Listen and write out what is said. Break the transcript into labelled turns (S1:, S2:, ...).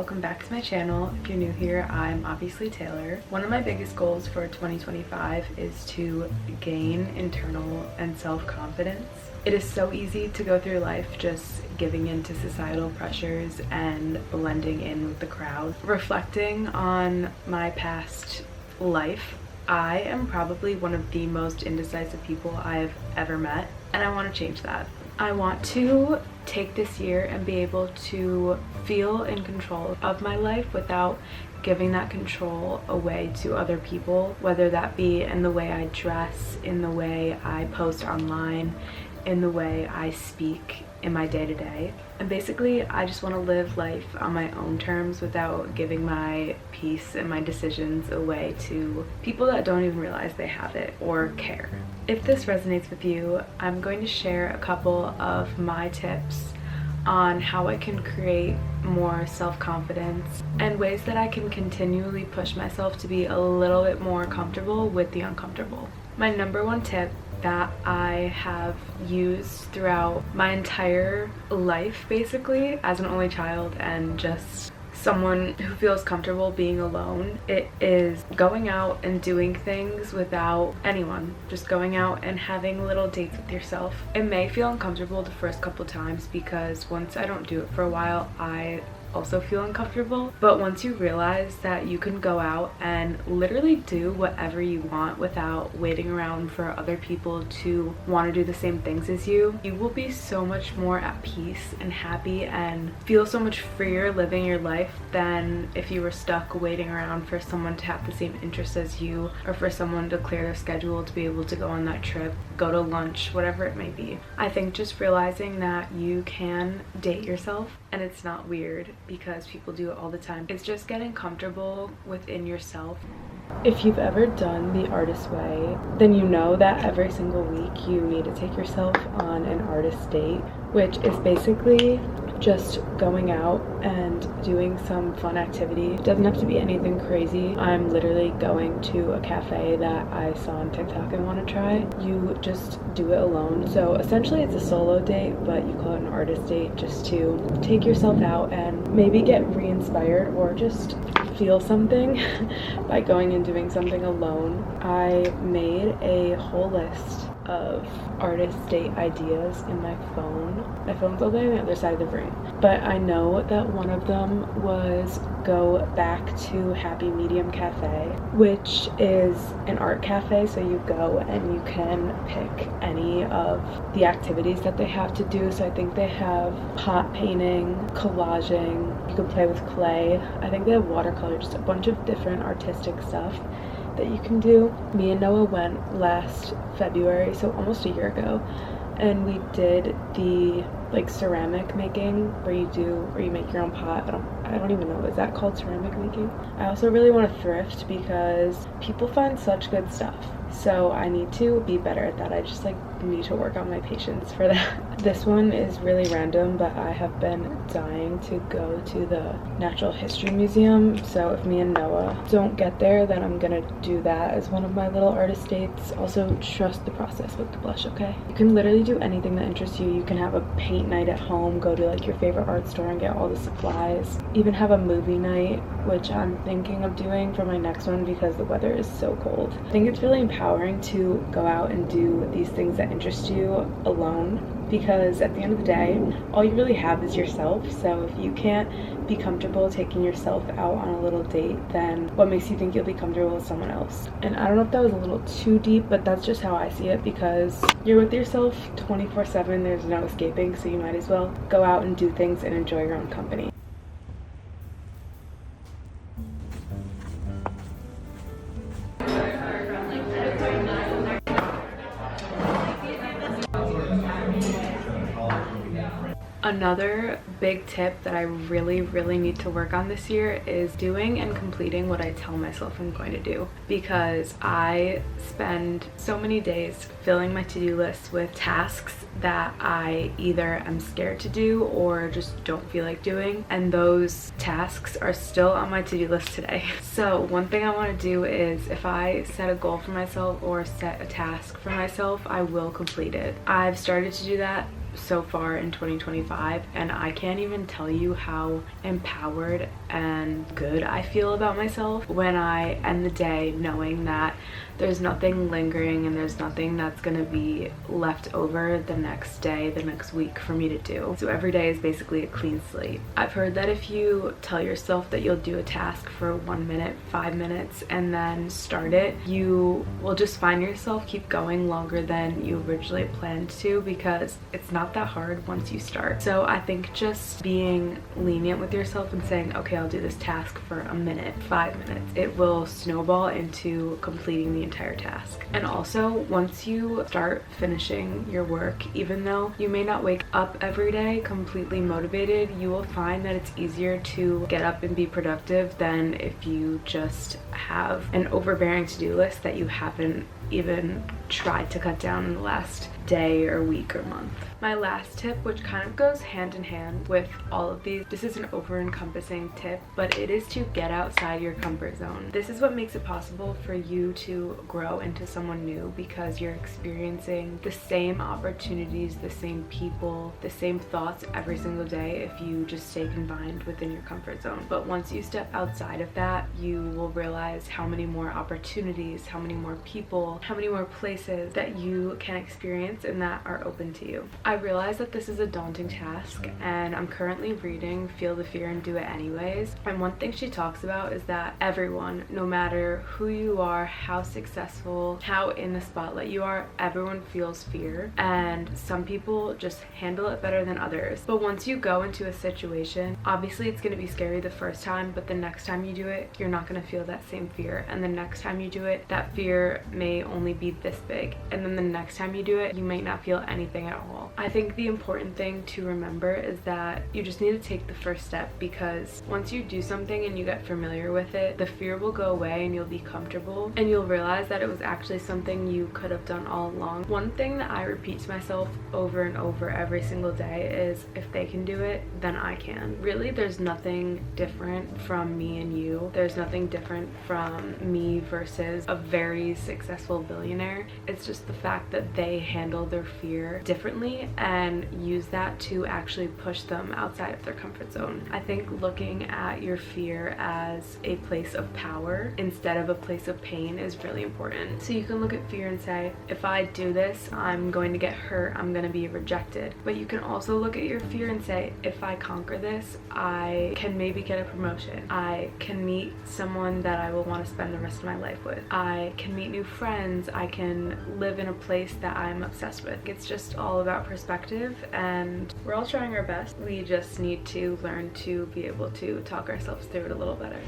S1: welcome back to my channel. If you're new here, I'm obviously Taylor. One of my biggest goals for 2025 is to gain internal and self-confidence. It is so easy to go through life just giving in to societal pressures and blending in with the crowd. Reflecting on my past life, I am probably one of the most indecisive people I've ever met, and I want to change that. I want to take this year and be able to feel in control of my life without giving that control away to other people, whether that be in the way I dress, in the way I post online, in the way I speak in my day-to-day. And basically, I just want to live life on my own terms without giving my peace and my decisions away to people that don't even realize they have it or care. If this resonates with you, I'm going to share a couple of my tips on how I can create more self-confidence and ways that I can continually push myself to be a little bit more comfortable with the uncomfortable. My number one tip that I have used throughout my entire life, basically, as an only child and just someone who feels comfortable being alone, it is going out and doing things without anyone. Just going out and having little dates with yourself. It may feel uncomfortable the first couple times because once I don't do it for a while, I also feel uncomfortable, but once you realize that you can go out and literally do whatever you want without waiting around for other people to want to do the same things as you, you will be so much more at peace and happy and feel so much freer living your life than if you were stuck waiting around for someone to have the same interests as you, or for someone to clear their schedule to be able to go on that trip, go to lunch, whatever it may be. I think just realizing that you can date yourself and it's not weird because people do it all the time. It's just getting comfortable within yourself. If you've ever done the artist way, then you know that every single week you need to take yourself on an artist date, which is basically just going out and doing some fun activity. It doesn't have to be anything crazy. I'm literally going to a cafe that I saw on TikTok and want to try. You just do it alone. So essentially it's a solo date, but you call it an artist date just to take yourself out and maybe get re-inspired or just feel something by going and doing something alone. I made a whole list of artist date ideas in my phone. My phone's all the way on the other side of the room, but I know that one of them was go back to Happy Medium Cafe, which is an art cafe. So you go and you can pick any of the activities that they have to do. So I think they have pot painting, collaging, you can play with clay, I think they have watercolor, just a bunch of different artistic stuff that you can do. Me and Noah went last February, so almost a year ago, and we did the ceramic making where you make your own pot. I don't even know, is that called ceramic making? I also really want to thrift because people find such good stuff, so I need to be better at that. I just need to work on my patience for that. This one is really random, but I have been dying to go to the Natural History Museum, so if me and Noah don't get there, then I'm gonna do that as one of my little artist dates. Also, trust the process with the blush, okay? You can literally do anything that interests you. You can have a paint night at home, go to your favorite art store and get all the supplies. Even have a movie night, which I'm thinking of doing for my next one because the weather is so cold. I think it's really empowering to go out and do these things that interest you alone, because at the end of the day, all you really have is yourself. So if you can't be comfortable taking yourself out on a little date, then what makes you think you'll be comfortable with someone else? And I don't know if that was a little too deep, but that's just how I see it, because you're with yourself 24/7, there's no escaping, so you might as well go out and do things and enjoy your own company. Another big tip that I really need to work on this year is doing and completing what I tell myself I'm going to do, because I spend so many days filling my to-do list with tasks that I either am scared to do or just don't feel like doing, and those tasks are still on my to-do list today. So one thing I want to do is, if I set a goal for myself or set a task for myself, I will complete it. I've started to do that so far in 2025, and I can't even tell you how empowered and good I feel about myself when I end the day knowing that there's nothing lingering and there's nothing that's gonna be left over the next day, the next week for me to do. So every day is basically a clean slate. I've heard that if you tell yourself that you'll do a task for 1 minute, 5 minutes, and then start it, you will just find yourself keep going longer than you originally planned to, because it's not that hard once you start. So I think just being lenient with yourself and saying, okay, I'll do this task for a minute, 5 minutes, it will snowball into completing the entire task. And also, once you start finishing your work, even though you may not wake up every day completely motivated, you will find that it's easier to get up and be productive than if you just have an overbearing to-do list that you haven't even tried to cut down in the last day or week or month. My last tip, which kind of goes hand in hand with all of these, this is an over-encompassing tip, but it is to get outside your comfort zone. This is what makes it possible for you to grow into someone new, because you're experiencing the same opportunities, the same people, the same thoughts every single day if you just stay confined within your comfort zone. But once you step outside of that, you will realize how many more opportunities, how many more people, how many more places that you can experience and that are open to you. I realize that this is a daunting task, and I'm currently reading Feel the Fear and Do It Anyways. And one thing she talks about is that everyone, no matter who you are, how successful, how in the spotlight you are, everyone feels fear. And some people just handle it better than others. But once you go into a situation, obviously it's going to be scary the first time, but the next time you do it, you're not going to feel that same fear. And the next time you do it, that fear may only be this big. And then the next time you do it, you might not feel anything at all. I think the important thing to remember is that you just need to take the first step, because once you do something and you get familiar with it, the fear will go away and you'll be comfortable, and you'll realize that it was actually something you could have done all along. One thing that I repeat to myself over and over every single day is, if they can do it, then I can. Really, there's nothing different from me and you. There's nothing different from me versus a very successful billionaire. It's just the fact that they handle their fear differently and use that to actually push them outside of their comfort zone. I think looking at your fear as a place of power instead of a place of pain is really important. So you can look at fear and say, if I do this, I'm going to get hurt, I'm going to be rejected. But you can also look at your fear and say, if I conquer this, I can maybe get a promotion. I can meet someone that I will want to spend the rest of my life with. I can meet new friends. I can live in a place that I'm obsessed with. It's just all about perspective, and we're all trying our best. We just need to learn to be able to talk ourselves through it a little better.